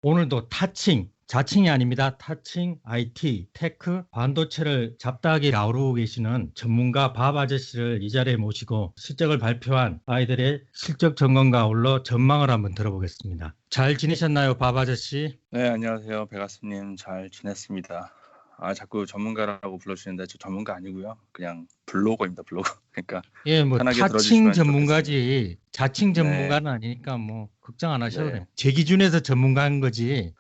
오늘도 타칭, 자칭이 아닙니다. 타칭, IT, 테크, 반도체를 잡다하게 아우르고 계시는 전문가 밥 아저씨를 이 자리에 모시고 실적을 발표한 아이들의 실적 점검과 아울러 전망을 한번 들어보겠습니다. 잘 지내셨나요, 밥 아저씨? 네, 안녕하세요. 백아스님 잘 지냈습니다. 자꾸 전문가라고 불러주시는데 저 전문가 아니고요. 그냥 블로거입니다, 블로거. 그러니까 예, 뭐 편하게 타칭 들어주시면 좋겠습니다. 전문가지 자칭 네, 전문가는 아니니까 뭐 걱정 안 하셔도 돼요. 네, 제 기준에서 전문가인 거지.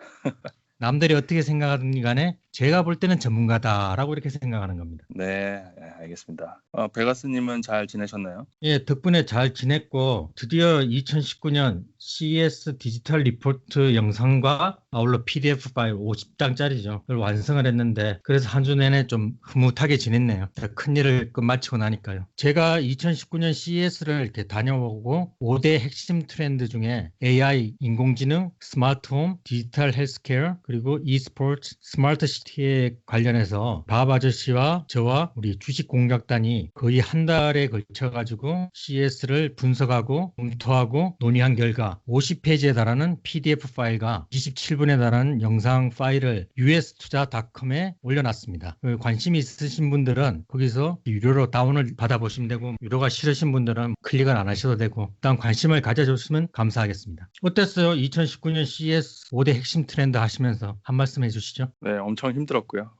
남들이 어떻게 생각하든 간에 제가 볼 때는 전문가다라고 이렇게 생각하는 겁니다. 네, 알겠습니다. 백아스님은 잘 지내셨나요? 예, 덕분에 잘 지냈고 드디어 2019년 CES 디지털 리포트 영상과 아울러 PDF 파일 50장짜리죠. 그걸 완성을 했는데 그래서 한 주 내내 좀 흐뭇하게 지냈네요. 큰 일을 끝마치고 나니까요. 제가 2019년 CES를 이렇게 다녀오고 5대 핵심 트렌드 중에 AI, 인공지능, 스마트홈, 디지털 헬스케어, 그리고 e스포츠, 스마트 시티에 관련해서 밥 아저씨와 저와 우리 주식 공략단이 거의 한 달에 걸쳐 가지고 CES를 분석하고 검토하고 논의한 결과 50페이지에 달하는 PDF 파일과 27분에 달하는 영상 파일을 ustuja.com에 올려놨습니다. 관심이 있으신 분들은 거기서 유료로 다운을 받아보시면 되고 유료가 싫으신 분들은 클릭을 안 하셔도 되고 일단 관심을 가져줬으면 감사하겠습니다. 어땠어요? 2019년 CES 5대 핵심 트렌드 하시면서 한 말씀 해주시죠. 네, 엄청 힘들었고요.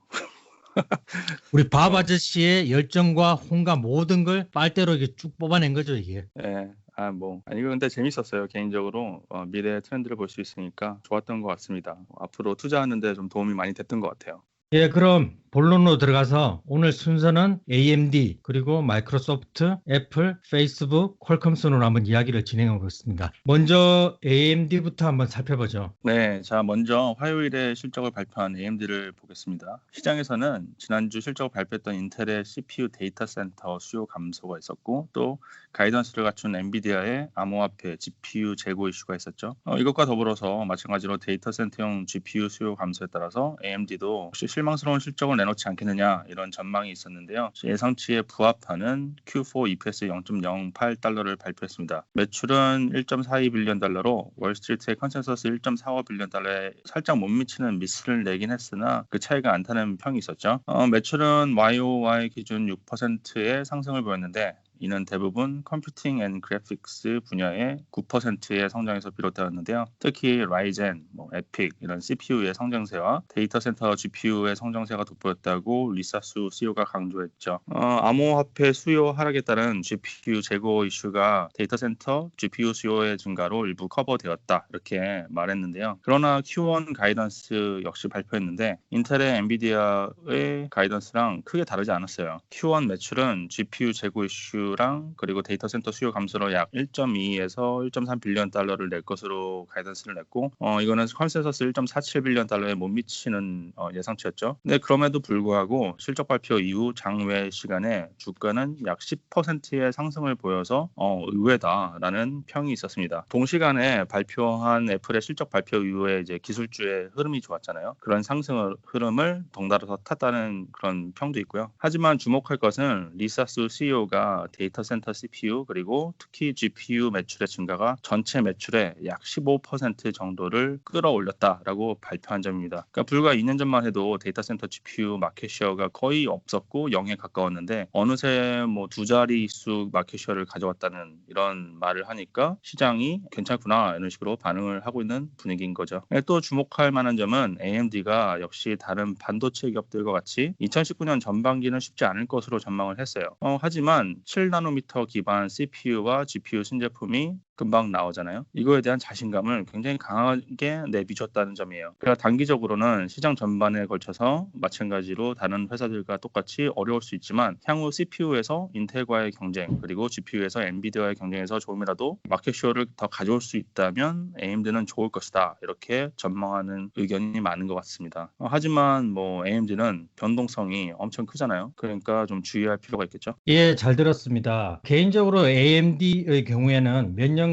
우리 밥 아저씨의 열정과 혼과 모든 걸 빨대로 이렇게 쭉 뽑아낸 거죠, 이게. 네, 이거 근데 재밌었어요. 개인적으로 미래 트렌드를 볼 수 있으니까 좋았던 것 같습니다. 앞으로 투자하는데 좀 도움이 많이 됐던 것 같아요. 예, 그럼 본론으로 들어가서 오늘 순서는 AMD, 그리고 마이크로소프트, 애플, 페이스북, 퀄컴 순으로 한번 이야기를 진행해 보겠습니다. 먼저 AMD부터 한번 살펴보죠. 네, 자, 먼저 화요일에 실적을 발표한 AMD를 보겠습니다. 시장에서는 지난주 실적을 발표했던 인텔의 CPU 데이터 센터 수요 감소가 있었고, 또 가이던스를 갖춘 엔비디아의 암호화폐 GPU 재고 이슈가 있었죠. 이것과 더불어서 마찬가지로 데이터 센터용 GPU 수요 감소에 따라서 AMD도 혹시 실망스러운 실적을 내놓지 않겠느냐 이런 전망이 있었는데요. 예상치에 부합하는 Q4 EPS 0.08달러를 발표했습니다. 매출은 1.42빌리언 달러로 월스트리트의 컨센서스 1.45빌리언 달러에 살짝 못 미치는 미스를 내긴 했으나 그 차이가 않다는 평이 있었죠. 매출은 YOY 기준 6%의 상승을 보였는데 이는 대부분 컴퓨팅 앤 그래픽스 분야의 9%의 성장에서 비롯되었는데요. 특히 라이젠, 에픽 이런 CPU의 성장세와 데이터 센터 GPU의 성장세가 돋보였다고 리사수 CEO가 강조했죠. 암호화폐 수요 하락에 따른 GPU 재고 이슈가 데이터 센터 GPU 수요의 증가로 일부 커버되었다 이렇게 말했는데요. 그러나 Q1 가이던스 역시 발표했는데 인텔의 엔비디아의 가이던스랑 크게 다르지 않았어요. Q1 매출은 GPU 재고 이슈 랑 그리고 데이터 센터 수요 감소로 약 1.2에서 1.3빌리언 달러를 낼 것으로 가이던스를 냈고 이거는 컨센서스 1.47빌리언 달러에 못 미치는 예상치였죠. 근데 그럼에도 불구하고 실적 발표 이후 장외 시간에 주가는 약 10%의 상승을 보여서 의외다라는 평이 있었습니다. 동시간에 발표한 애플의 실적 발표 이후에 이제 기술주의 흐름이 좋았잖아요. 그런 상승 흐름을 덩달아서 탔다는 그런 평도 있고요. 하지만 주목할 것은 리사스 CEO가 데이터 센터 CPU 그리고 특히 GPU 매출의 증가가 전체 매출의 약 15% 정도를 끌어올렸다라고 발표한 점입니다. 그러니까 불과 2년 전만 해도 데이터 센터 GPU 마켓 쉐어가 거의 없었고 0에 가까웠는데 어느새 두 자릿수 마켓 쉐어를 가져왔다는 이런 말을 하니까 시장이 괜찮구나 이런 식으로 반응을 하고 있는 분위기인 거죠. 또 주목할 만한 점은 AMD가 역시 다른 반도체 기업들과 같이 2019년 전반기는 쉽지 않을 것으로 전망을 했어요. 하지만 7나노미터 기반 CPU와 GPU 신제품이 금방 나오잖아요. 이거에 대한 자신감을 굉장히 강하게 내비쳤다는 점이에요. 그러니까 단기적으로는 시장 전반에 걸쳐서 마찬가지로 다른 회사들과 똑같이 어려울 수 있지만 향후 CPU에서 인텔과의 경쟁 그리고 GPU에서 엔비디아의 경쟁에서 조금이라도 마켓쇼를 더 가져올 수 있다면 AMD는 좋을 것이다. 이렇게 전망하는 의견이 많은 것 같습니다. 하지만 AMD는 변동성이 엄청 크잖아요. 그러니까 좀 주의할 필요가 있겠죠. 예, 잘 들었습니다. 개인적으로 AMD의 경우에는 몇 년간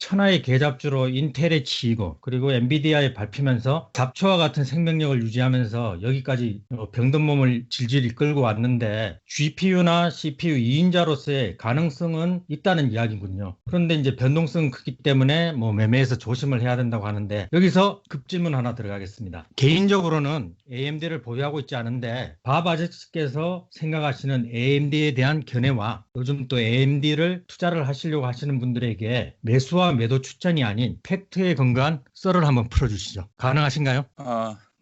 천하의 개잡주로 인텔에 치이고 그리고 엔비디아에 밟히면서 잡초와 같은 생명력을 유지하면서 여기까지 병든 몸을 질질 이끌고 왔는데 GPU나 CPU 2인자로서의 가능성은 있다는 이야기군요. 그런데 이제 변동성은 크기 때문에 뭐 매매에서 조심을 해야 된다고 하는데 여기서 급질문 하나 들어가겠습니다. 개인적으로는 AMD를 보유하고 있지 않은데 밥 아저씨께서 생각하시는 AMD에 대한 견해와 요즘 또 AMD를 투자를 하시려고 하시는 분들에게 매수와 매도 추천이 아닌 팩트에 근거한 썰을 한번 풀어주시죠. 가능하신가요?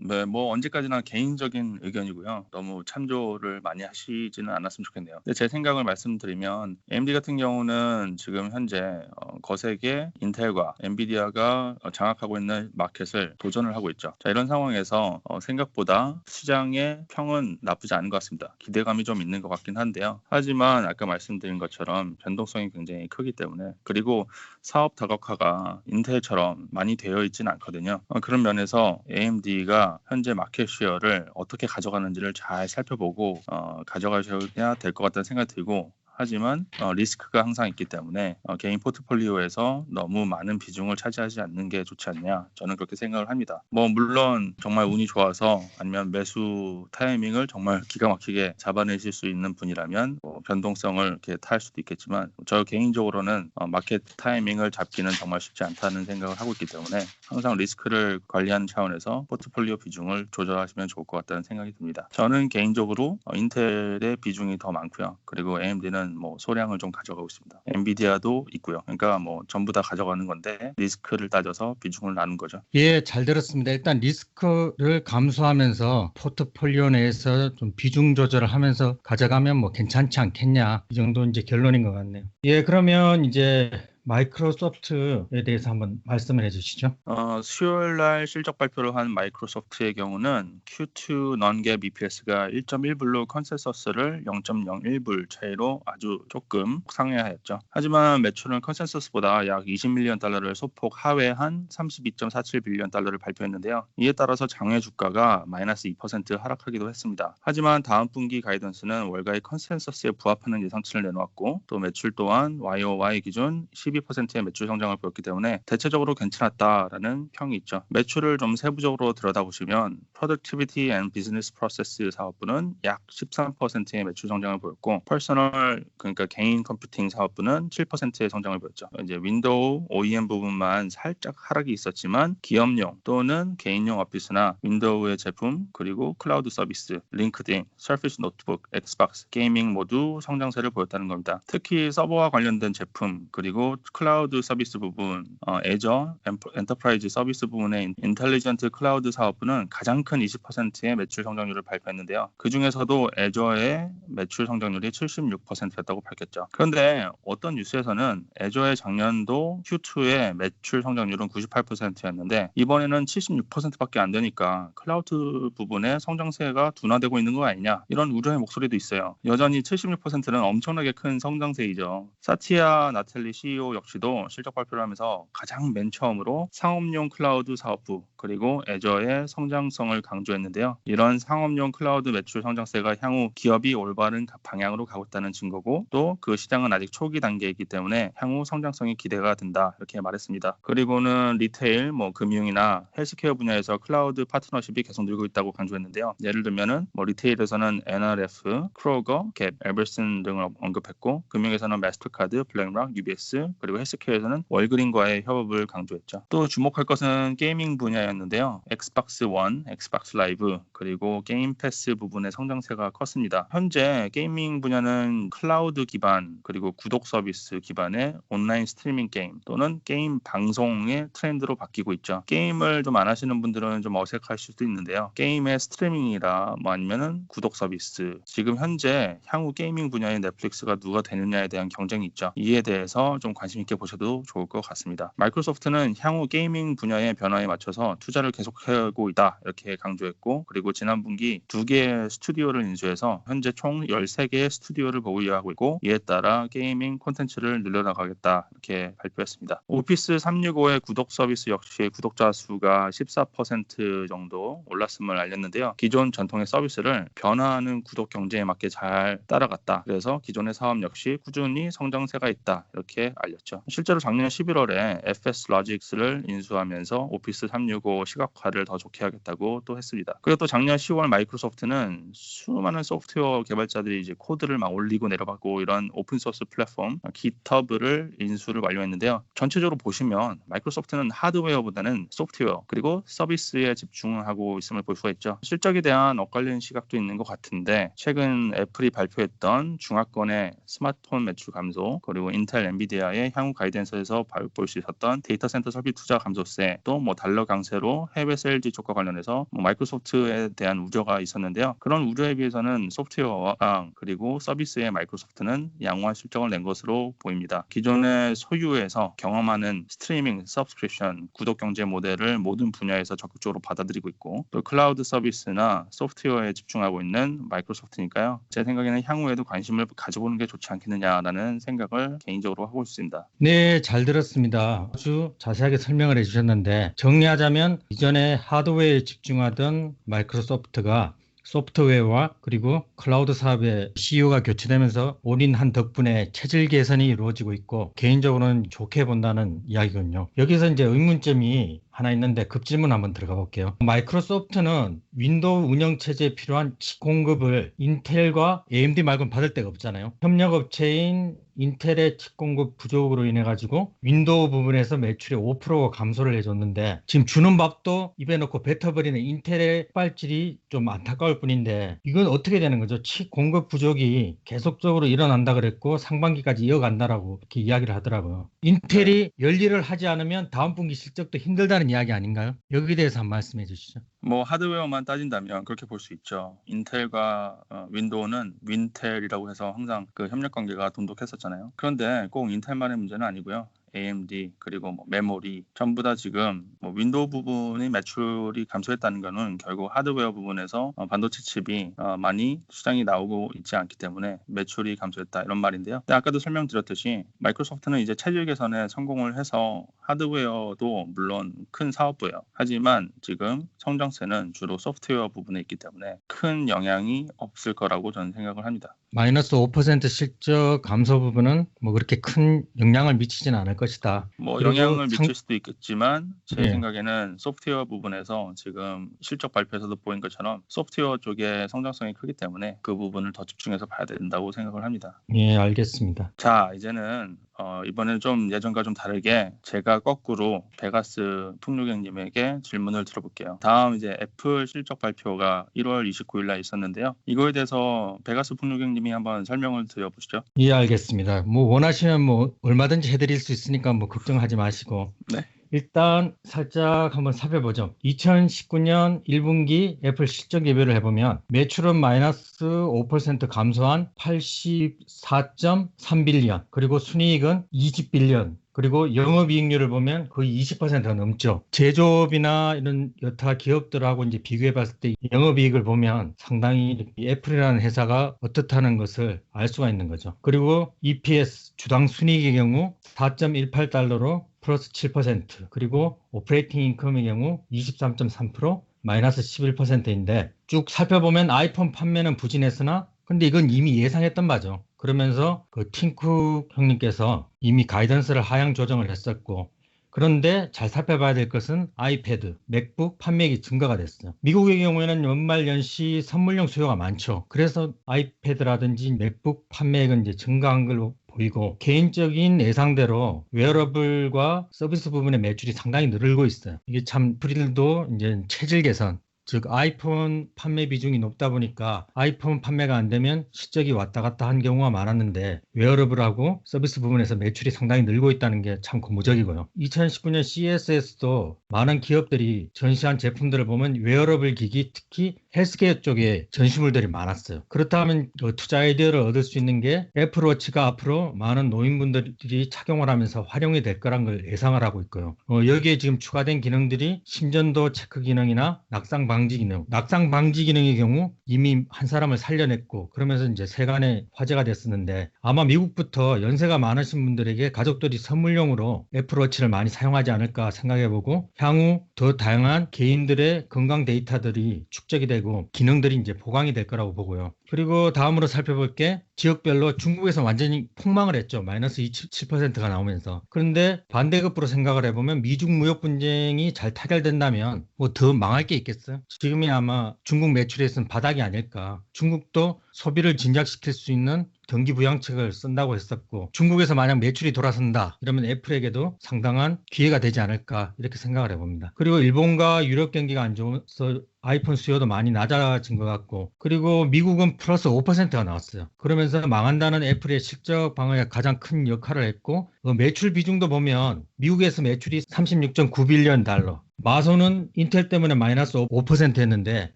네, 뭐 언제까지나 개인적인 의견이고요. 너무 참조를 많이 하시지는 않았으면 좋겠네요. 근데 제 생각을 말씀드리면 AMD 같은 경우는 지금 현재 거세게 인텔과 엔비디아가 장악하고 있는 마켓을 도전을 하고 있죠. 자, 이런 상황에서 생각보다 시장의 평은 나쁘지 않은 것 같습니다. 기대감이 좀 있는 것 같긴 한데요. 하지만 아까 말씀드린 것처럼 변동성이 굉장히 크기 때문에 그리고 사업 다각화가 인텔처럼 많이 되어 있지는 않거든요. 그런 면에서 AMD가 현재 마켓 쉐어를 어떻게 가져가는지를 잘 살펴보고 가져가셔야 될 것 같다는 생각이 들고 하지만 리스크가 항상 있기 때문에 개인 포트폴리오에서 너무 많은 비중을 차지하지 않는 게 좋지 않냐 저는 그렇게 생각을 합니다. 뭐 물론 정말 운이 좋아서 아니면 매수 타이밍을 정말 기가 막히게 잡아내실 수 있는 분이라면 변동성을 이렇게 탈 수도 있겠지만 저 개인적으로는 마켓 타이밍을 잡기는 정말 쉽지 않다는 생각을 하고 있기 때문에 항상 리스크를 관리하는 차원에서 포트폴리오 비중을 조절하시면 좋을 것 같다는 생각이 듭니다. 저는 개인적으로 인텔의 비중이 더 많고요. 그리고 AMD는 뭐 소량을 좀 가져가고 있습니다. 엔비디아도 있고요. 그러니까 뭐 전부 다 가져가는 건데 리스크를 따져서 비중을 나눈 거죠. 예, 잘 들었습니다. 일단 리스크를 감수하면서 포트폴리오 내에서 좀 비중 조절을 하면서 가져가면 뭐 괜찮지 않겠냐. 이 정도 이제 결론인 것 같네요. 예, 그러면 이제 마이크로소프트에 대해서 한번 말씀을 해주시죠. 수요일 날 실적 발표를 한 마이크로소프트의 경우는 Q2 non-GAAP EPS가 1.1불로 컨센서스를 0.01불 차이로 아주 조금 상회하였죠. 하지만 매출은 컨센서스보다 약 20밀리언 달러를 소폭 하회한 32.47 빌리언 달러를 발표했는데요. 이에 따라서 장외 주가가 마이너스 2% 하락하기도 했습니다. 하지만 다음 분기 가이던스는 월가의 컨센서스에 부합하는 예상치를 내놓았고 또 매출 또한 YOY 기준 12%의 매출 성장을 보였기 때문에 대체적으로 괜찮았다라는 평이 있죠. 매출을 좀 세부적으로 들여다보시면 Productivity and Business Process 사업부는 약 13%의 매출 성장을 보였고 퍼스널 그러니까 개인 컴퓨팅 사업부는 7%의 성장을 보였죠. 이제 윈도우 OEM 부분만 살짝 하락이 있었지만 기업용 또는 개인용 오피스나 윈도우의 제품 그리고 클라우드 서비스, 링크드인, 서피스 노트북, 엑스박스, 게이밍 모두 성장세를 보였다는 겁니다. 특히 서버와 관련된 제품 그리고 클라우드 서비스 부분, 애저, 엔터프라이즈 서비스 부분의 인텔리전트 클라우드 사업부는 가장 큰 20%의 매출 성장률을 발표했는데요. 그 중에서도 애저의 매출 성장률이 76%였다고 밝혔죠. 그런데 어떤 뉴스에서는 애저의 작년도 Q2의 매출 성장률은 98%였는데 이번에는 76%밖에 안 되니까 클라우드 부분의 성장세가 둔화되고 있는 거 아니냐 이런 우려의 목소리도 있어요. 여전히 76%는 엄청나게 큰 성장세이죠. 사티아 나텔리 CEO 역시도 실적 발표를 하면서 가장 맨 처음으로 상업용 클라우드 사업부 그리고 애저의 성장성을 강조했는데요. 이런 상업용 클라우드 매출 성장세가 향후 기업이 올바른 방향으로 가고 있다는 증거고 또 그 시장은 아직 초기 단계이기 때문에 향후 성장성이 기대가 된다 이렇게 말했습니다. 그리고는 리테일, 금융이나 헬스케어 분야에서 클라우드 파트너십이 계속 늘고 있다고 강조했는데요. 예를 들면은 리테일에서는 NRF, 크로거, 갭, 엘버슨 등을 언급했고 금융에서는 마스터카드, 블랙락, UBS 그리고 헬스케어에서는 월그린과의 협업을 강조했죠. 또 주목할 것은 게이밍 분야였는데요. 엑스박스 원, 엑스박스 라이브 그리고 게임 패스 부분의 성장세가 컸습니다. 현재 게이밍 분야는 클라우드 기반 그리고 구독 서비스 기반의 온라인 스트리밍 게임 또는 게임 방송의 트렌드로 바뀌고 있죠. 게임을 좀 안 하시는 분들은 좀 어색할 수도 있는데요. 게임의 스트리밍이라 아니면은 구독 서비스 지금 현재 향후 게이밍 분야의 넷플릭스가 누가 되느냐에 대한 경쟁이 있죠. 이에 대해서 좀 관심 있게 보셔도 좋을 것 같습니다. 마이크로소프트는 향후 게이밍 분야의 변화에 맞춰서 투자를 계속하고 있다 이렇게 강조했고 그리고 지난 분기 2개의 스튜디오를 인수해서 현재 총 13개의 스튜디오를 보유하고 있고 이에 따라 게이밍 콘텐츠를 늘려나가겠다 이렇게 발표했습니다. 오피스 365의 구독 서비스 역시 구독자 수가 14% 정도 올랐음을 알렸는데요. 기존 전통의 서비스를 변화하는 구독 경제에 맞게 잘 따라갔다. 그래서 기존의 사업 역시 꾸준히 성장세가 있다 이렇게 알렸습니다. 인수일이었죠. 실제로 작년 11월에 FS Logics를 인수하면서 오피스 365 시각화를 더 좋게 하겠다고 또 했습니다. 그리고 또 작년 10월 마이크로소프트는 수많은 소프트웨어 개발자들이 이제 코드를 막 올리고 내려가고 이런 오픈소스 플랫폼 GitHub를 인수를 완료했는데요. 전체적으로 보시면 마이크로소프트는 하드웨어보다는 소프트웨어 그리고 서비스에 집중하고 있음을 볼 수가 있죠. 실적에 대한 엇갈리는 시각도 있는 것 같은데 최근 애플이 발표했던 중하권의 스마트폰 매출 감소 그리고 인텔 엔비디아의 향후 가이던스에서 볼 수 있었던 데이터 센터 설비 투자 감소세 또 뭐 달러 강세로 해외 세일 지속과 관련해서 마이크로소프트에 대한 우려가 있었는데요. 그런 우려에 비해서는 소프트웨어랑 그리고 서비스의 마이크로소프트는 양호한 실적을 낸 것으로 보입니다. 기존의 소유에서 경험하는 스트리밍, 서브스크립션, 구독 경제 모델을 모든 분야에서 적극적으로 받아들이고 있고 또 클라우드 서비스나 소프트웨어에 집중하고 있는 마이크로소프트니까요. 제 생각에는 향후에도 관심을 가져보는 게 좋지 않겠느냐라는 생각을 개인적으로 하고 있습니다. 네, 잘 들었습니다. 아주 자세하게 설명을 해주셨는데 정리하자면 이전에 하드웨어에 집중하던 마이크로소프트가 소프트웨어와 그리고 클라우드 사업의 CEO가 교체되면서 올인한 덕분에 체질 개선이 이루어지고 있고 개인적으로는 좋게 본다는 이야기군요. 여기서 이제 의문점이 하나 있는데 급질문 한번 들어가 볼게요. 마이크로소프트는 윈도우 운영체제에 필요한 칩 공급을 인텔과 AMD 말고는 받을 데가 없잖아요. 협력업체인 인텔의 칩 공급 부족으로 인해 가지고 윈도우 부분에서 매출의 5%가 감소를 해줬는데 지금 주는 밥도 입에 넣고 뱉어버리는 인텔의 빨질이 좀 안타까울 뿐인데 이건 어떻게 되는 거죠? 칩 공급 부족이 계속적으로 일어난다 그랬고 상반기까지 이어간다라고 이렇게 이야기를 하더라고요. 인텔이 열일을 하지 않으면 다음 분기 실적도 힘들다는 이야기 아닌가요? 여기에 대해서 한 말씀해 주시죠. 하드웨어만 따진다면 그렇게 볼 수 있죠. 인텔과 윈도우는 윈텔이라고 해서 항상 그 협력 관계가 돈독했었잖아요. 그런데 꼭 인텔만의 문제는 아니고요. AMD 그리고 메모리 전부 다 지금 윈도우 부분의 매출이 감소했다는 것은 결국 하드웨어 부분에서 반도체 칩이 많이 시장이 나오고 있지 않기 때문에 매출이 감소했다 이런 말인데요. 근데 아까도 설명드렸듯이 마이크로소프트는 이제 체질 개선에 성공을 해서 하드웨어도 물론 큰 사업부예요. 하지만 지금 성장세는 주로 소프트웨어 부분에 있기 때문에 큰 영향이 없을 거라고 저는 생각을 합니다. 마이너스 5% 실적 감소 부분은 그렇게 큰 영향을 미치지는 않을 것이다. 영향을 미칠 수도 있겠지만 제 예. 생각에는 소프트웨어 부분에서 지금 실적 발표에서도 보인 것처럼 소프트웨어 쪽의 성장성이 크기 때문에 그 부분을 더 집중해서 봐야 된다고 생각을 합니다. 예, 알겠습니다. 자, 이제는 이번에는 좀 예전과 좀 다르게 제가 거꾸로 베가스 풍류객님에게 질문을 들어볼게요. 다음 이제 애플 실적 발표가 1월 29일 날 있었는데요. 이거에 대해서 베가스 풍류객님이 한번 설명을 드려보시죠. 예, 알겠습니다. 원하시면 얼마든지 해드릴 수 있으니까 걱정하지 마시고. 네. 일단 살짝 한번 살펴보죠. 2019년 1분기 애플 실적 예배를 해보면 매출은 마이너스 5% 감소한 84.3빌리언 그리고 순이익은 20빌리언 그리고 영업이익률을 보면 거의 20%가 넘죠. 제조업이나 이런 여타 기업들하고 이제 비교해 봤을 때 영업이익을 보면 상당히 애플이라는 회사가 어떻다는 것을 알 수가 있는 거죠. 그리고 EPS 주당 순이익의 경우 4.18달러로 플러스 7% 그리고 오퍼레이팅 인컴의 경우 23.3% 마이너스 11%인데 쭉 살펴보면 아이폰 판매는 부진했으나 근데 이건 이미 예상했던 바죠. 그러면서 그 팀쿡 형님께서 이미 가이던스를 하향 조정을 했었고 그런데 잘 살펴봐야 될 것은 아이패드, 맥북 판매액이 증가가 됐어요. 미국의 경우에는 연말 연시 선물용 수요가 많죠. 그래서 아이패드라든지 맥북 판매액은 이제 증가한 걸로 보이고 개인적인 예상대로 웨어러블과 서비스 부분의 매출이 상당히 늘고 있어요. 이게 참 프릴도 이제 체질 개선 즉 아이폰 판매 비중이 높다 보니까 아이폰 판매가 안 되면 실적이 왔다 갔다 한 경우가 많았는데 웨어러블하고 서비스 부분에서 매출이 상당히 늘고 있다는 게 참 고무적이고요. 2019년 CES에서도 많은 기업들이 전시한 제품들을 보면 웨어러블 기기 특히 헬스케어 쪽에 전시물들이 많았어요. 그렇다면 투자 아이디어를 얻을 수 있는 게 애플워치가 앞으로 많은 노인분들이 착용을 하면서 활용이 될 거란 걸 예상을 하고 있고요. 여기에 지금 추가된 기능들이 심전도 체크 기능이나 낙상 방지 기능. 낙상 방지 기능의 경우 이미 한 사람을 살려냈고 그러면서 이제 세간의 화제가 됐었는데 아마 미국부터 연세가 많으신 분들에게 가족들이 선물용으로 애플워치를 많이 사용하지 않을까 생각해보고 향후 더 다양한 개인들의 건강 데이터들이 축적이 되고 가지고 기능들이 이제 보강이 될 거라고 보고요. 그리고 다음으로 살펴볼 게 지역별로 중국에서 완전히 폭망을 했죠. 마이너스 27%가 나오면서. 그런데 반대급부로 생각을 해보면 미중 무역 분쟁이 잘 타결된다면 뭐 더 망할 게 있겠어요? 지금이 아마 중국 매출에서는 바닥이 아닐까. 중국도 소비를 진작시킬 수 있는 경기 부양책을 쓴다고 했었고, 중국에서 만약 매출이 돌아선다 이러면 애플에게도 상당한 기회가 되지 않을까 이렇게 생각을 해봅니다. 그리고 일본과 유럽 경기가 안 좋아서 아이폰 수요도 많이 낮아진 것 같고, 그리고 미국은 플러스 5%가 나왔어요. 그러면서 망한다는 애플의 실적 방어에 가장 큰 역할을 했고, 매출 비중도 보면 미국에서 매출이 36.9빌리언 달러, 마소는 인텔 때문에 마이너스 5% 했는데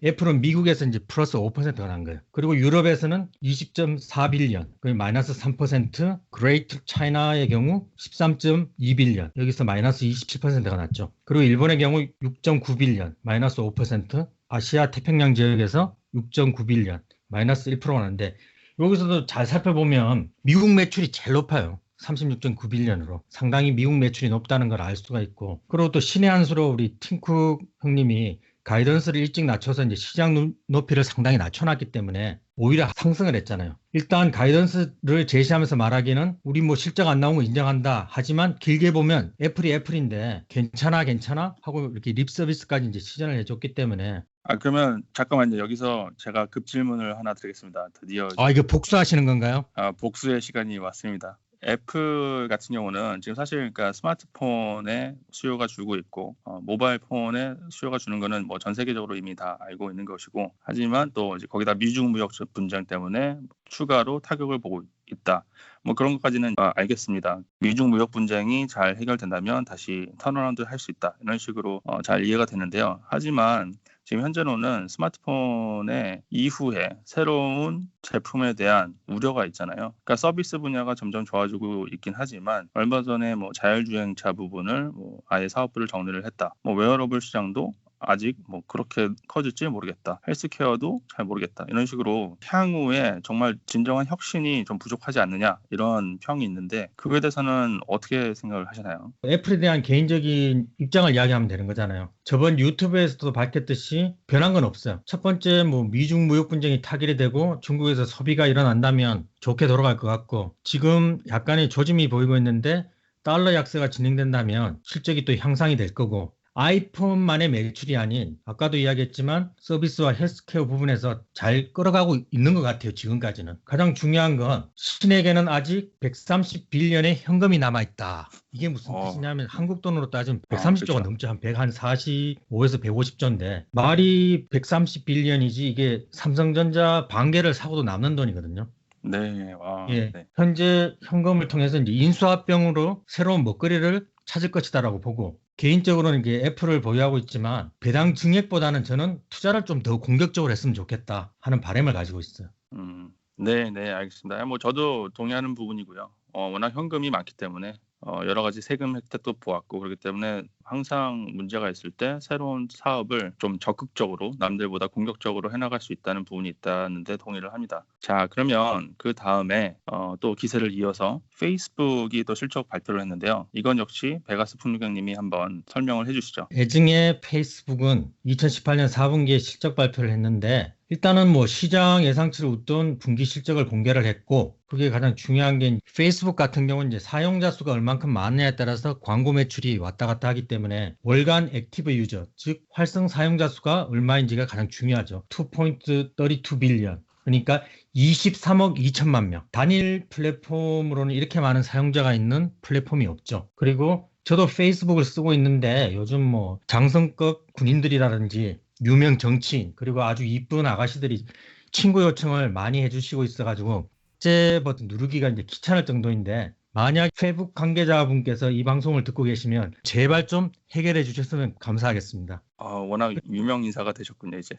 애플은 미국에서 이제 플러스 5%가 난 거예요. 그리고 유럽에서는 20.4빌리언, 거의 마이너스 3%, 그레이트 차이나의 경우 13.2빌리언, 여기서 마이너스 27%가 났죠. 그리고 일본의 경우 6.9빌리언, 마이너스 5%, 아시아 태평양 지역에서 6.9빌리언, 마이너스 1%가 났는데, 여기서도 잘 살펴보면 미국 매출이 제일 높아요. 36.9빌리언으로 상당히 미국 매출이 높다는 걸 알 수가 있고, 그리고 또 신의 한 수로 우리 팀쿡 형님이 가이던스를 일찍 낮춰서 이제 시장 높이를 상당히 낮춰놨기 때문에 오히려 상승을 했잖아요. 일단 가이던스를 제시하면서 말하기는 우리 뭐 실적 안 나온 거 인정한다. 하지만 길게 보면 애플이 애플인데 괜찮아 하고 이렇게 립 서비스까지 이제 시전을 해줬기 때문에. 그러면 잠깐만요. 여기서 제가 급 질문을 하나 드리겠습니다. 드디어 이거 복수하시는 건가요? 복수의 시간이 왔습니다. 애플 같은 경우는 지금 사실 그러니까 스마트폰에 수요가 줄고 있고 모바일 폰에 수요가 주는 거는 뭐 전 세계적으로 이미 다 알고 있는 것이고, 하지만 또 이제 거기다 미중 무역 분쟁 때문에 추가로 타격을 보고 있다. 뭐 그런 것까지는 알겠습니다. 미중 무역 분쟁이 잘 해결된다면 다시 턴어라운드 할 수 있다. 이런 식으로 잘 이해가 되는데요. 하지만 지금 현재로는 스마트폰의 이후에 새로운 제품에 대한 우려가 있잖아요. 그러니까 서비스 분야가 점점 좋아지고 있긴 하지만 얼마 전에 뭐 자율주행차 부분을 아예 사업부를 정리를 했다. 뭐 웨어러블 시장도 아직 뭐 그렇게 커질지 모르겠다. 헬스케어도 잘 모르겠다. 이런 식으로 향후에 정말 진정한 혁신이 좀 부족하지 않느냐, 이런 평이 있는데 그거에 대해서는 어떻게 생각을 하시나요? 애플에 대한 개인적인 입장을 이야기하면 되는 거잖아요. 저번 유튜브에서도 밝혔듯이 변한 건 없어요. 첫 번째, 뭐 미중 무역 분쟁이 타결이 되고 중국에서 소비가 일어난다면 좋게 돌아갈 것 같고, 지금 약간의 조짐이 보이고 있는데 달러 약세가 진행된다면 실적이 또 향상이 될 거고, 아이폰만의 매출이 아닌 아까도 이야기했지만 서비스와 헬스케어 부분에서 잘 끌어가고 있는 것 같아요. 지금까지는. 가장 중요한 건 신에게는 아직 130빌리언의 현금이 남아있다. 이게 무슨 뜻이냐면 한국 돈으로 따지면 130조가 그렇죠. 넘죠. 한 145에서 150조인데 말이 130빌리언이지 이게 삼성전자 반개를 사고도 남는 돈이거든요. 네. 예, 네. 현재 현금을 통해서 이제 인수합병으로 새로운 먹거리를 찾을 것이다라고 보고, 개인적으로는 이게 애플을 보유하고 있지만 배당 증액보다는 저는 투자를 좀 더 공격적으로 했으면 좋겠다 하는 바람을 가지고 있어요. 네, 알겠습니다. 뭐 저도 동의하는 부분이고요. 워낙 현금이 많기 때문에 여러 가지 세금 혜택도 보았고, 그렇기 때문에 항상 문제가 있을 때 새로운 사업을 좀 적극적으로 남들보다 공격적으로 해나갈 수 있다는 부분이 있다는데 동의를 합니다. 자, 그러면 그 다음에 또 기세를 이어서 페이스북이 또 실적 발표를 했는데요. 이건 역시 베가스 풍류경님이 한번 설명을 해주시죠. 애증의 페이스북은 2018년 4분기에 실적 발표를 했는데, 일단은 뭐 시장 예상치를 웃돈 분기 실적을 공개를 했고, 그게 가장 중요한 게 페이스북 같은 경우는 이제 사용자 수가 얼만큼 많느냐에 따라서 광고 매출이 왔다 갔다 하기 때문에 월간 액티브 유저, 즉 활성 사용자 수가 얼마인지가 가장 중요하죠. 2.32빌리언. 그러니까 23억 2천만 명. 단일 플랫폼으로는 이렇게 많은 사용자가 있는 플랫폼이 없죠. 그리고 저도 페이스북을 쓰고 있는데 요즘 뭐 장성급 군인들이라든지 유명 정치인, 그리고 아주 이쁜 아가씨들이 친구 요청을 많이 해주시고 있어가지고 제 버튼 누르기가 이제 귀찮을 정도인데, 만약 페이스북 관계자분께서 이 방송을 듣고 계시면 제발 좀 해결해 주셨으면 감사하겠습니다. 워낙 유명 인사가 되셨군요, 이제.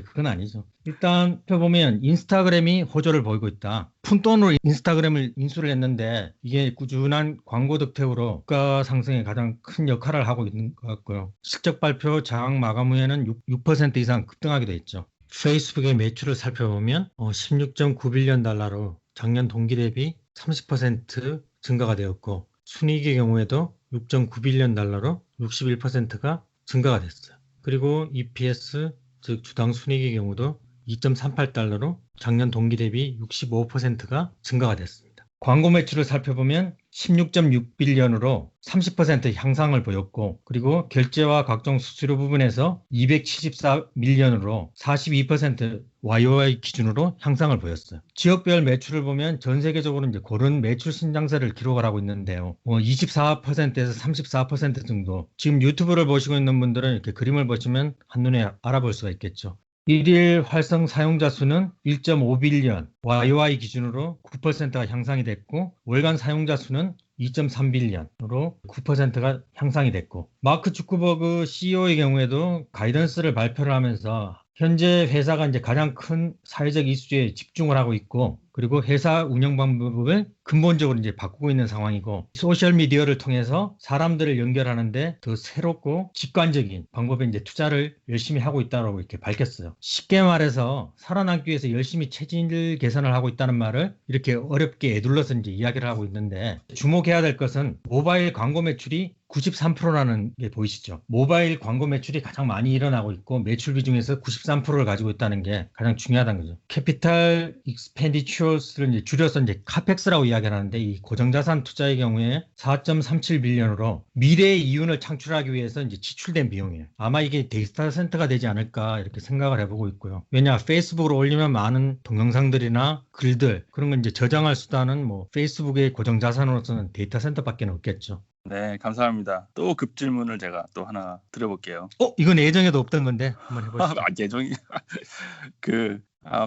그건 아니죠. 일단 보면 인스타그램이 호조를 보이고 있다. 푼돈으로 인스타그램을 인수를 했는데 이게 꾸준한 광고 득템으로 주가 상승에 가장 큰 역할을 하고 있는 것 같고요. 실적 발표 장악 마감 후에는 6% 이상 급등하게 돼 있죠. 페이스북의 매출을 살펴보면 16.9빌리언 달러로 작년 동기 대비 30% 증가가 되었고, 순이익의 경우에도 6.9빌리언 달러로 61%가 증가가 됐어요. 그리고 EPS 즉 주당 순이익의 경우도 2.38달러로 작년 동기 대비 65%가 증가가 됐습니다. 광고 매출을 살펴보면 16.6빌리언으로 30% 향상을 보였고, 그리고 결제와 각종 수수료 부분에서 274밀리언으로 42% YOY 기준으로 향상을 보였어요. 지역별 매출을 보면 전 세계적으로 이제 고른 매출 신장세를 기록을 하고 있는데요. 24%에서 34% 정도. 지금 유튜브를 보시고 있는 분들은 이렇게 그림을 보시면 한눈에 알아볼 수가 있겠죠. 일일 활성 사용자 수는 1.5빌리언, YOY 기준으로 9%가 향상이 됐고, 월간 사용자 수는 2.3빌리언으로 9%가 향상이 됐고, 마크 주크버그 CEO의 경우에도 가이던스를 발표를 하면서 현재 회사가 이제 가장 큰 사회적 이슈에 집중을 하고 있고, 그리고 회사 운영 방법을 근본적으로 이제 바꾸고 있는 상황이고, 소셜 미디어를 통해서 사람들을 연결하는데 더 새롭고 직관적인 방법에 이제 투자를 열심히 하고 있다고 이렇게 밝혔어요. 쉽게 말해서 살아남기 위해서 열심히 체질 개선을 하고 있다는 말을 이렇게 어렵게 애둘러서 이제 이야기를 하고 있는데, 주목해야 될 것은 모바일 광고 매출이 93%라는 게 보이시죠? 모바일 광고 매출이 가장 많이 일어나고 있고 매출 비중에서 93%를 가지고 있다는 게 가장 중요하다는 거죠. 캐피탈 익스펜디처스를 이제 줄여서 이제 카펙스라고 이야기하는데, 이 고정자산 투자의 경우에 4.37빌리언으로 미래의 이윤을 창출하기 위해서 이제 지출된 비용이에요. 아마 이게 데이터 센터가 되지 않을까 이렇게 생각을 해보고 있고요. 왜냐, 페이스북으로 올리면 많은 동영상들이나 글들, 그런 건 이제 저장할 수단은 뭐 페이스북의 고정자산으로서는 데이터 센터밖에 없겠죠. 네, 감사합니다. 또 급질문을 제가 또 하나 드려볼게요. 이건 예정에도 없던 건데 한번 해보시죠. 예정이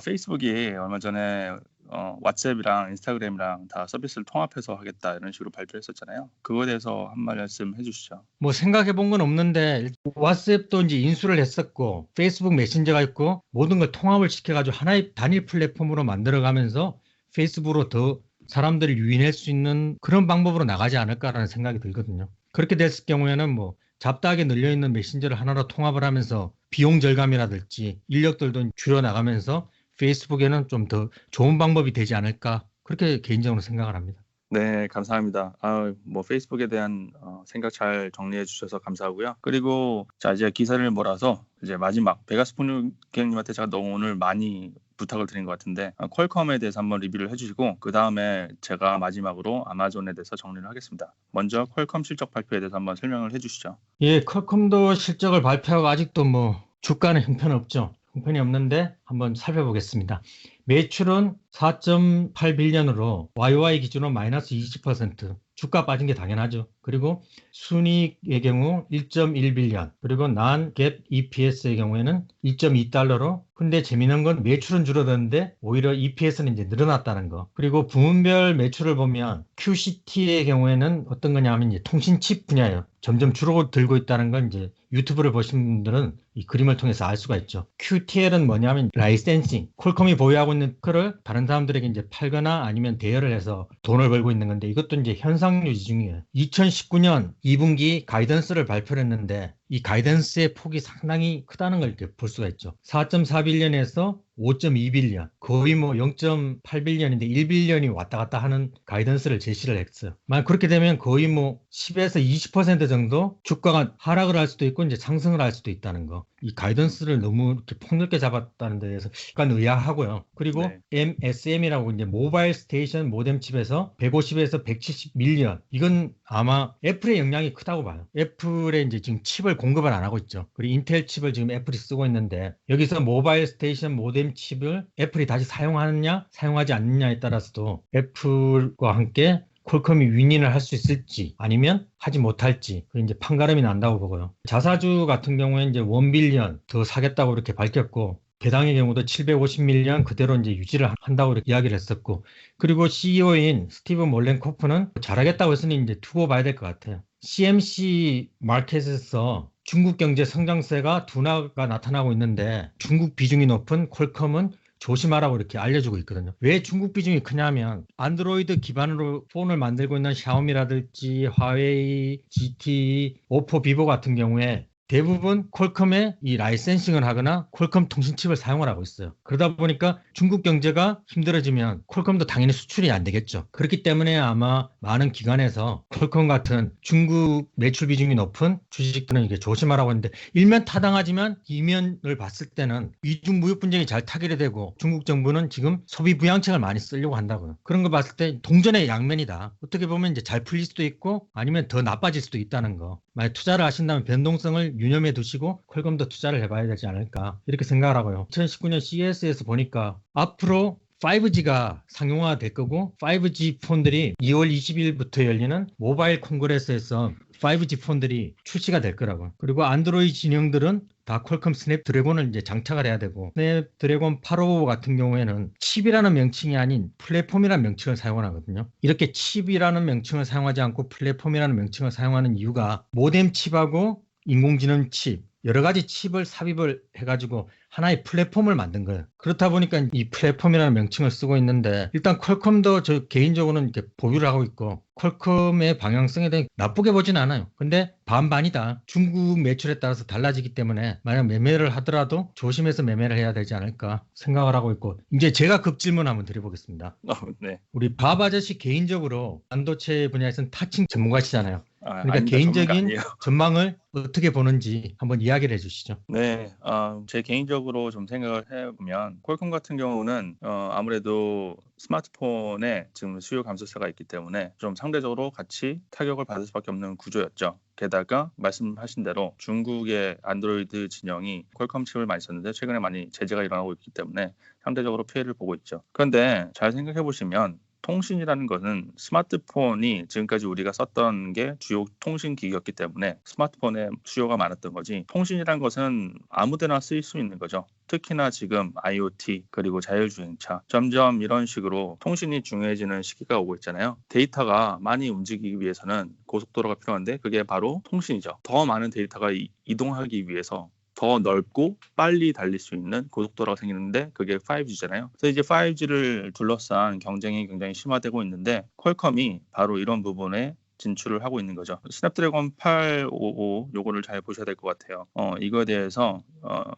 페이스북이 얼마 전에 왓츠앱이랑 인스타그램이랑 다 서비스를 통합해서 하겠다 이런 식으로 발표했었잖아요. 그거에 대해서 한 말씀 해주시죠. 뭐 생각해 본 건 없는데, 왓츠앱도 이제 인수를 했었고 페이스북 메신저가 있고 모든 걸 통합을 시켜가지고 하나의 단일 플랫폼으로 만들어가면서 페이스북으로 더 사람들을 유인할 수 있는 그런 방법으로 나가지 않을까라는 생각이 들거든요. 그렇게 됐을 경우에는 뭐 잡다하게 늘려있는 메신저를 하나로 통합을 하면서 비용 절감이라든지 인력들도 줄여 나가면서 페이스북에는 좀 더 좋은 방법이 되지 않을까, 그렇게 개인적으로 생각을 합니다. 네, 감사합니다. 뭐 페이스북에 대한 생각 잘 정리해 주셔서 감사하고요. 그리고 자, 이제 기사를 몰아서 이제 마지막 베가스 본유님한테 제가 너무 오늘 많이 부탁을 드린 것 같은데, 퀄컴에 대해서 한번 리뷰를 해주시고 그 다음에 제가 마지막으로 아마존에 대해서 정리를 하겠습니다. 먼저 퀄컴 실적 발표에 대해서 한번 설명을 해주시죠. 예, 퀄컴도 실적을 발표하고 아직도 뭐 주가는 형편없죠. 형편이 없는데 한번 살펴보겠습니다. 매출은 4.8빌리언으로 YOY 기준으로 마이너스 20%, 주가 빠진 게 당연하죠. 그리고 순이익의 경우 1.1빌리언, 그리고 non-GAAP EPS의 경우에는 1.2달러로, 근데 재미있는 건 매출은 줄어드는데 오히려 EPS는 이제 늘어났다는 거. 그리고 부문별 매출을 보면 QCT의 경우에는 어떤 거냐면 이제 통신칩 분야예요. 점점 줄어들고 있다는 건 이제 유튜브를 보신 분들은 이 그림을 통해서 알 수가 있죠. QTL은 뭐냐면 라이센싱, 퀄컴이 보유하고 있는 거를 다른 사람들에게 이제 팔거나 아니면 대여를 해서 돈을 벌고 있는 건데, 이것도 이제 현상 유지 중이에요. 2019년 2분기 가이던스를 발표를 했는데 이 가이던스의 폭이 상당히 크다는 걸 이렇게 볼 수가 있죠. 4.4빌리언에서 5.2빌리언, 거의 뭐 0.8빌리언인데 1빌리언이 왔다 갔다 하는 가이던스를 제시를 했어요. 만약 그렇게 되면 거의 뭐 10에서 20% 정도 주가가 하락을 할 수도 있고 이제 상승을 할 수도 있다는 거. 이 가이던스를 너무 이렇게 폭넓게 잡았다는 데 대해서 약간 의아하고요. 그리고 MSM이라고 이제 모바일 스테이션 모뎀 칩에서 150에서 170밀리언. 이건 아마 애플의 영향이 크다고 봐요. 애플에 이제 지금 칩을 공급을 안 하고 있죠. 그리고 인텔 칩을 지금 애플이 쓰고 있는데, 여기서 모바일 스테이션 모뎀 칩을 애플이 다시 사용하느냐 사용하지 않느냐에 따라서도 애플과 함께 퀄컴이 윈윈을 할 수 있을지 아니면 하지 못할지, 그 이제 판가름이 난다고 보고요. 자사주 같은 경우에 이제 1빌리언 더 사겠다고 이렇게 밝혔고, 배당의 경우도 750밀리언 그대로 이제 유지를 한다고 이렇게 이야기를 했었고, 그리고 CEO인 스티브 몰렌코프는 잘하겠다고 했으니 이제 두고 봐야 될 것 같아요. CMC 마켓에서 중국 경제 성장세가 둔화가 나타나고 있는데 중국 비중이 높은 퀄컴은 조심하라고 이렇게 알려주고 있거든요. 왜 중국 비중이 크냐면 안드로이드 기반으로 폰을 만들고 있는 샤오미라든지 화웨이, GT, 오포, 비보 같은 경우에 대부분 퀄컴의 이 라이센싱을 하거나 퀄컴 통신칩을 사용을 하고 있어요. 그러다 보니까 중국 경제가 힘들어지면 퀄컴도 당연히 수출이 안 되겠죠. 그렇기 때문에 아마 많은 기관에서 퀄컴 같은 중국 매출 비중이 높은 주식들은 이게 조심하라고 했는데, 일면 타당하지만 이면을 봤을 때는 이중 무역 분쟁이 잘 타결이 되고 중국 정부는 지금 소비 부양책을 많이 쓰려고 한다고요. 그런 거 봤을 때 동전의 양면이다. 어떻게 보면 이제 잘 풀릴 수도 있고 아니면 더 나빠질 수도 있다는 거. 만약 투자를 하신다면 변동성을 유념해 두시고 퀄컴도 투자를 해봐야 되지 않을까 이렇게 생각을 하고요. 2019년 CES에서 보니까 앞으로 5G가 상용화 될 거고 5G 폰들이 2월 20일부터 열리는 모바일 콩그레스에서 5G 폰들이 출시가 될 거라고. 그리고 안드로이드 진영들은 다 퀄컴 스냅드래곤을 이제 장착을 해야 되고, 스냅드래곤 855 같은 경우에는 칩이라는 명칭이 아닌 플랫폼이라는 명칭을 사용하거든요. 이렇게 칩이라는 명칭을 사용하지 않고 플랫폼이라는 명칭을 사용하는 이유가 모뎀 칩하고 인공지능 칩, 여러 가지 칩을 삽입을 해가지고 하나의 플랫폼을 만든 거예요. 그렇다 보니까 이 플랫폼이라는 명칭을 쓰고 있는데, 일단 퀄컴도 저 개인적으로는 이렇게 보유를 하고 있고 퀄컴의 방향성에 대해 나쁘게 보진 않아요. 근데 반반이다. 중국 매출에 따라서 달라지기 때문에 만약 매매를 하더라도 조심해서 매매를 해야 되지 않을까 생각을 하고 있고, 이제 제가 급질문 한번 드려보겠습니다. 네. 우리 밥 아저씨 개인적으로 반도체 분야에서는 타칭 전문가시잖아요. 그러니까 아닙니다. 전문가 개인적인 아니에요. 전망을 어떻게 보는지 한번 이야기를 해주시죠. 네, 제 개인적으로 좀 생각을 해보면 퀄컴 같은 경우는 아무래도 스마트폰에 지금 수요 감소세가 있기 때문에 좀 상대적으로 같이 타격을 받을 수밖에 없는 구조였죠. 게다가 말씀하신 대로 중국의 안드로이드 진영이 퀄컴 칩을 많이 썼는데 최근에 많이 제재가 일어나고 있기 때문에 상대적으로 피해를 보고 있죠. 그런데 잘 생각해 보시면 통신이라는 것은 스마트폰이 지금까지 우리가 썼던 게 주요 통신 기기였기 때문에 스마트폰에 수요가 많았던 거지, 통신이라는 것은 아무데나 쓰일 수 있는 거죠. 특히나 지금 IoT 그리고 자율주행차 점점 이런 식으로 통신이 중요해지는 시기가 오고 있잖아요. 데이터가 많이 움직이기 위해서는 고속도로가 필요한데 그게 바로 통신이죠. 더 많은 데이터가 이동하기 위해서 더 넓고 빨리 달릴 수 있는 고속도로가 생기는데 그게 5G잖아요. 그래서 이제 5G를 둘러싼 경쟁이 굉장히 심화되고 있는데 퀄컴이 바로 이런 부분에 진출을 하고 있는 거죠. 스냅드래곤 855 요거를 잘 보셔야 될 것 같아요. 이거에 대해서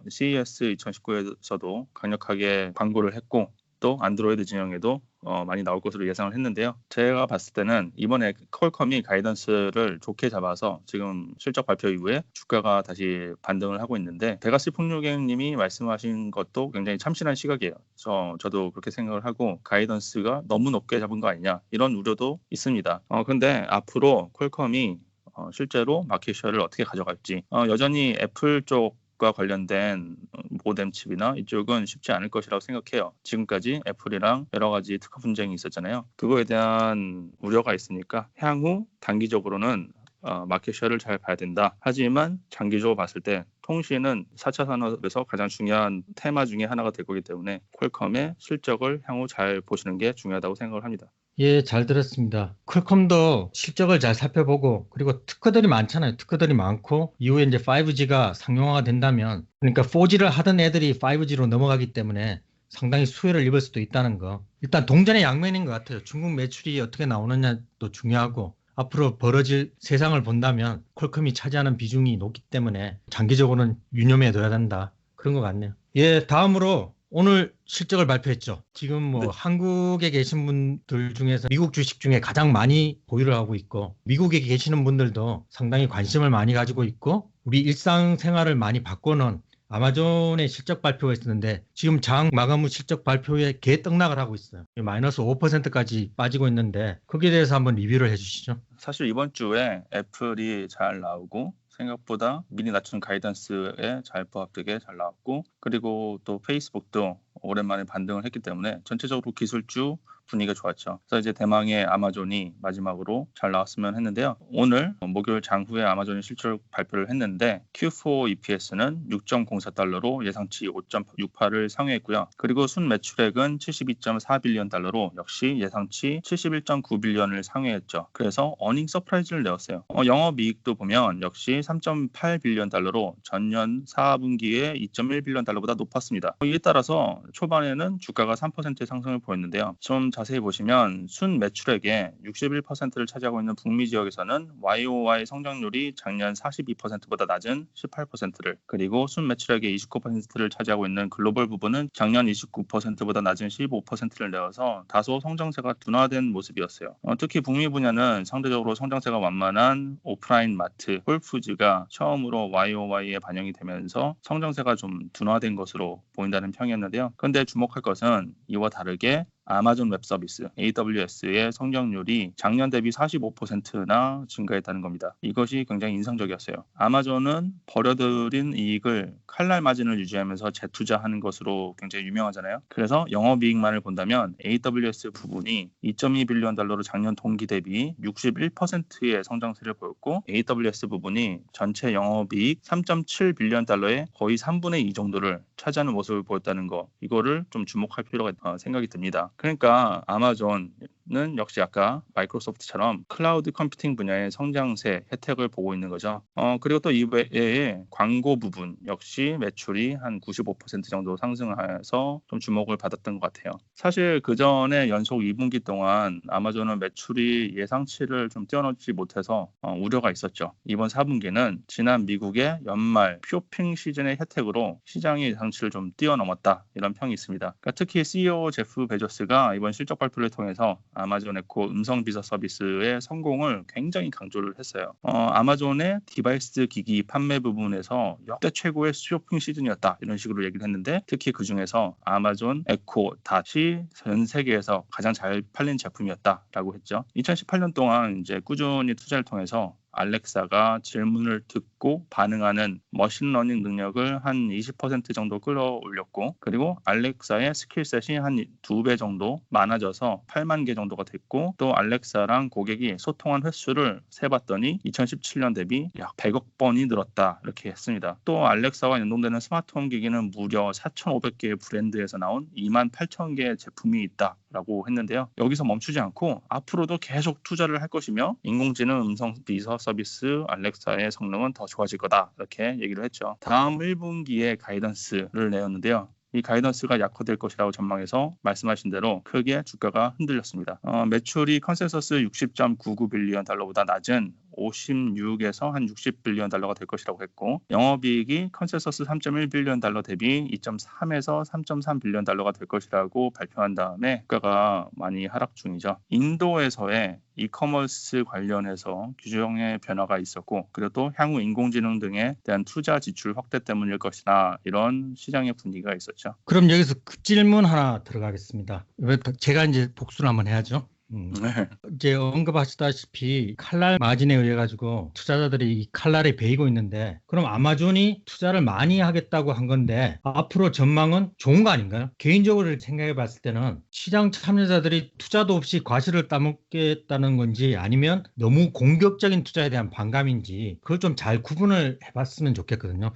CES 2019에서도 강력하게 광고를 했고 또 안드로이드 진영에도 많이 나올 것으로 예상을 했는데요. 제가 봤을 때는 이번에 퀄컴이 가이던스를 좋게 잡아서 지금 실적 발표 이후에 주가가 다시 반등을 하고 있는데, 베가스 폭류객님이 말씀하신 것도 굉장히 참신한 시각이에요. 저도 그렇게 생각을 하고 가이던스가 너무 높게 잡은 거 아니냐 이런 우려도 있습니다. 근데 앞으로 퀄컴이 실제로 마켓쉐어를 어떻게 가져갈지, 여전히 애플 쪽과 관련된 모뎀 칩이나 이쪽은 쉽지 않을 것이라고 생각해요. 지금까지 애플이랑 여러 가지 특허 분쟁이 있었잖아요. 그거에 대한 우려가 있으니까 향후 단기적으로는 마켓쉐어를 잘 봐야 된다. 하지만 장기적으로 봤을 때 통신은 4차 산업에서 가장 중요한 테마 중에 하나가 될 거기 때문에 퀄컴의 실적을 향후 잘 보시는 게 중요하다고 생각을 합니다. 예, 잘 들었습니다. 퀄컴도 실적을 잘 살펴보고, 그리고 특허들이 많잖아요. 특허들이 많고, 이후에 이제 5G가 상용화가 된다면, 그러니까 4G를 하던 애들이 5G로 넘어가기 때문에 상당히 수혜를 입을 수도 있다는 거. 일단 동전의 양면인 것 같아요. 중국 매출이 어떻게 나오느냐도 중요하고, 앞으로 벌어질 세상을 본다면 퀄컴이 차지하는 비중이 높기 때문에 장기적으로는 유념해 둬야 된다. 그런 것 같네요. 예, 다음으로 오늘 실적을 발표했죠. 지금 뭐 네. 한국에 계신 분들 중에서 미국 주식 중에 가장 많이 보유를 하고 있고, 미국에 계시는 분들도 상당히 관심을 많이 가지고 있고, 우리 일상생활을 많이 바꾸는 아마존의 실적 발표가 있었는데 지금 장 마감 후 실적 발표에 개떡락을 하고 있어요. 마이너스 5%까지 빠지고 있는데 거기에 대해서 한번 리뷰를 해주시죠. 사실 이번 주에 애플이 잘 나오고 생각보다 미리 낮춘 가이던스에 잘 부합되게 잘 나왔고, 그리고 또 페이스북도 오랜만에 반등을 했기 때문에 전체적으로 기술주 분위기가 좋았죠. 그래서 이제 대망의 아마존이 마지막으로 잘 나왔으면 했는데요. 오늘 목요일 장후에 아마존이 실적 발표를 했는데 Q4 EPS는 6.04달러로 예상치 5.68을 상회했고요. 그리고 순 매출액은 72.4빌리언 달러로 역시 예상치 71.9빌리언을 상회했죠. 그래서 어닝 서프라이즈를 내었어요. 영업이익도 보면 역시 3.8빌리언 달러로 전년 4분기에 2.1빌리언 달러보다 높았습니다. 이에 따라서 초반에는 주가가 3%의 상승을 보였는데요. 좀 자세히 보시면 순 매출액의 61%를 차지하고 있는 북미 지역에서는 YOY 성장률이 작년 42%보다 낮은 18%를, 그리고 순 매출액의 29%를 차지하고 있는 글로벌 부분은 작년 29%보다 낮은 15%를 내어서 다소 성장세가 둔화된 모습이었어요. 특히 북미 분야는 상대적으로 성장세가 완만한 오프라인 마트, 홀푸즈가 처음으로 YOY에 반영이 되면서 성장세가 좀 둔화된 것으로 보인다는 평이었는데요. 그런데 주목할 것은 이와 다르게 아마존 웹 서비스 AWS의 성장률이 작년 대비 45%나 증가했다는 겁니다. 이것이 굉장히 인상적이었어요. 아마존은 버려들인 이익을 칼날 마진을 유지하면서 재투자하는 것으로 굉장히 유명하잖아요. 그래서 영업이익만을 본다면 AWS 부분이 2.2 빌리언 달러로 작년 동기 대비 61%의 성장세를 보였고, AWS 부분이 전체 영업이익 3.7 빌리언 달러의 거의 3분의 2 정도를 차지하는 모습을 보였다는 거, 이거를 좀 주목할 필요가 생각이 듭니다. 그러니까 아마존은 역시 아까 마이크로소프트처럼 클라우드 컴퓨팅 분야의 성장세 혜택을 보고 있는 거죠. 그리고 또 이외에 광고 부분 역시 매출이 한 95% 정도 상승해서 좀 주목을 받았던 것 같아요. 사실 그 전에 연속 2분기 동안 아마존은 매출이 예상치를 좀 뛰어넘지 못해서 우려가 있었죠. 이번 4분기는 지난 미국의 연말 쇼핑 시즌의 혜택으로 시장의 예상치를 좀 뛰어넘었다, 이런 평이 있습니다. 그러니까 특히 CEO 제프 베조스가 이번 실적 발표를 통해서 아마존 에코 음성 비서 서비스의 성공을 굉장히 강조를 했어요. 아마존의 디바이스 기기 판매 부분에서 역대 최고의 쇼핑 시즌이었다, 이런 식으로 얘기를 했는데, 특히 그 중에서 아마존 에코 닷이 전 세계에서 가장 잘 팔린 제품이었다라고 했죠. 2018년 동안 이제 꾸준히 투자를 통해서 알렉사가 질문을 듣고 반응하는 머신러닝 능력을 한 20% 정도 끌어올렸고, 그리고 알렉사의 스킬셋이 한 2배 정도 많아져서 8만 개 정도가 됐고, 또 알렉사랑 고객이 소통한 횟수를 세봤더니 2017년 대비 약 100억 번이 늘었다, 이렇게 했습니다. 또 알렉사와 연동되는 스마트홈 기기는 무려 4,500개의 브랜드에서 나온 28,000개의 제품이 있다 라고 했는데요. 여기서 멈추지 않고 앞으로도 계속 투자를 할 것이며, 인공지능 음성 비서 서비스 알렉사의 성능은 더 좋아질 거다, 이렇게 얘기를 했죠. 다음 1분기에 가이던스를 내었는데요. 이 가이던스가 약화될 것이라고 전망해서 말씀하신 대로 크게 주가가 흔들렸습니다. 매출이 컨센서스 60.99 빌리언 달러보다 낮은 56에서 한 60 빌리언 달러가 될 것이라고 했고, 영업이익이 컨센서스 3.1 빌리언 달러 대비 2.3에서 3.3 빌리언 달러가 될 것이라고 발표한 다음에 주가가 많이 하락 중이죠. 인도에서의 이커머스 관련해서 규정의 변화가 있었고, 그리고 또 향후 인공지능 등에 대한 투자 지출 확대 때문일 것이다, 이런 시장의 분위기가 있었죠. 그럼 여기서 그 질문 하나 들어가겠습니다. 제가 이제 복수를 한번 해야죠. 이제 언급하시다시피 칼날 마진에 의해 가지고 투자자들이 이 칼날에 베이고 있는데, 그럼 아마존이 투자를 많이 하겠다고 한 건데 앞으로 전망은 좋은 거 아닌가요? 개인적으로 생각해 봤을 때는 시장 참여자들이 투자도 없이 과실을 따먹겠다는 건지, 아니면 너무 공격적인 투자에 대한 반감인지, 그걸 좀 잘 구분을 해봤으면 좋겠거든요.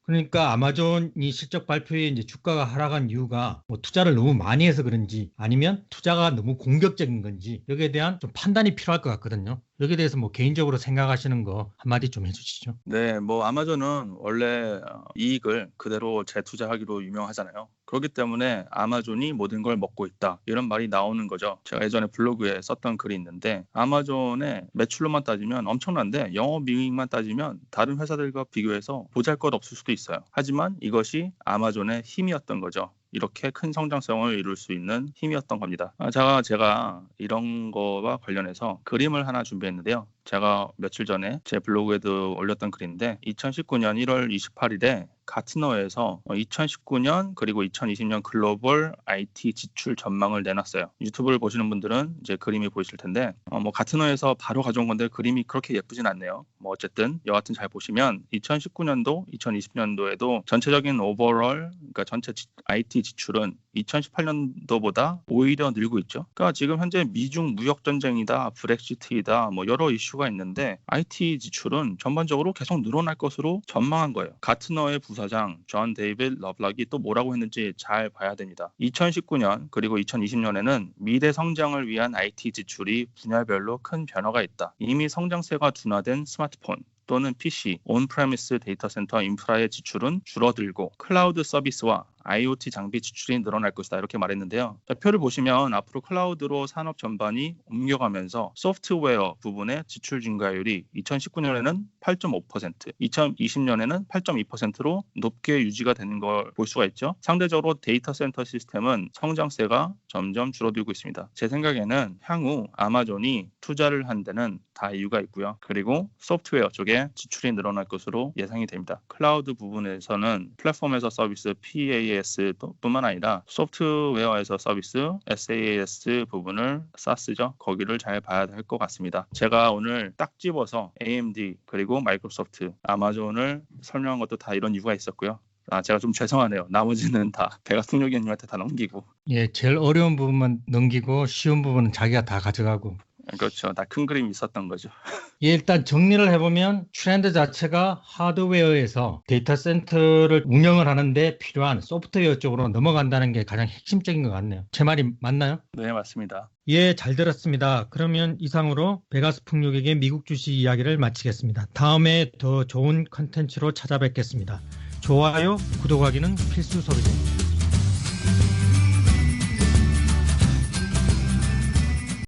그러니까 아마존이 실적 발표에 이제 주가가 하락한 이유가 뭐 투자를 너무 많이 해서 그런지, 아니면 투자가 너무 공격적인 건지, 여기에 대한 좀 판단이 필요할 것 같거든요. 여기에 대해서 뭐 개인적으로 생각하시는 거 한마디 좀 해주시죠. 네, 뭐 아마존은 원래 이익을 그대로 재투자하기로 유명하잖아요. 그렇기 때문에 아마존이 모든 걸 먹고 있다, 이런 말이 나오는 거죠. 제가 예전에 블로그에 썼던 글이 있는데, 아마존의 매출로만 따지면 엄청난데 영업이익만 따지면 다른 회사들과 비교해서 보잘것없을 수도 있어요. 하지만 이것이 아마존의 힘이었던 거죠. 이렇게 큰 성장성을 이룰 수 있는 힘이었던 겁니다. 제가 이런 거와 관련해서 그림을 하나 준비했는데요. 제가 며칠 전에 제 블로그에도 올렸던 글인데, 2019년 1월 28일에 가트너에서 2019년 그리고 2020년 글로벌 IT 지출 전망을 내놨어요. 유튜브를 보시는 분들은 이제 그림이 보이실 텐데, 뭐 가트너에서 바로 가져온 건데 그림이 그렇게 예쁘진 않네요. 뭐 어쨌든 여하튼 잘 보시면 2019년도, 2020년도에도 전체적인 오버롤, 그러니까 전체 IT 지출은 2018년도보다 오히려 늘고 있죠. 그러니까 지금 현재 미중 무역 전쟁이다, 브렉시트이다, 뭐 여러 이슈가 있는데 IT 지출은 전반적으로 계속 늘어날 것으로 전망한 거예요. 가트너의 부사장 존 데이빗 러블락이 또 뭐라고 했는지 잘 봐야 됩니다. 2019년 그리고 2020년에는 미래 성장을 위한 IT 지출이 분야별로 큰 변화가 있다. 이미 성장세가 둔화된 스마트폰 또는 PC, 온프레미스 데이터 센터 인프라의 지출은 줄어들고, 클라우드 서비스와 IoT 장비 지출이 늘어날 것이다 이렇게 말했는데요. 자, 표를 보시면 앞으로 클라우드로 산업 전반이 옮겨가면서 소프트웨어 부분의 지출 증가율이 2019년에는 8.5%, 2020년에는 8.2%로 높게 유지가 되는 걸 볼 수가 있죠. 상대적으로 데이터 센터 시스템은 성장세가 점점 줄어들고 있습니다. 제 생각에는 향후 아마존이 투자를 한 데는 다 이유가 있고요. 그리고 소프트웨어 쪽에 지출이 늘어날 것으로 예상이 됩니다. 클라우드 부분에서는 플랫폼에서 서비스 PaaS 뿐만 아니라 소프트웨어에서 서비스 SaaS 부분을 SaaS죠. 거기를 잘 봐야 할 것 같습니다. 제가 오늘 딱 집어서 AMD 그리고 마이크로소프트, 아마존을 설명한 것도 다 이런 이유가 있었고요. 제가 좀 죄송하네요. 나머지는 다 배가통역위원님한테 다 넘기고. 예, 제일 어려운 부분만 넘기고 쉬운 부분은 자기가 다 가져가고. 그렇죠. 다 큰 그림이 있었던 거죠. 예, 일단 정리를 해보면 트렌드 자체가 하드웨어에서 데이터 센터를 운영을 하는데 필요한 소프트웨어 쪽으로 넘어간다는 게 가장 핵심적인 것 같네요. 제 말이 맞나요? 네, 맞습니다. 예, 잘 들었습니다. 그러면 이상으로 베가스 풍력에게 미국 주식 이야기를 마치겠습니다. 다음에 더 좋은 컨텐츠로 찾아뵙겠습니다. 좋아요, 구독하기는 필수 소리입니다.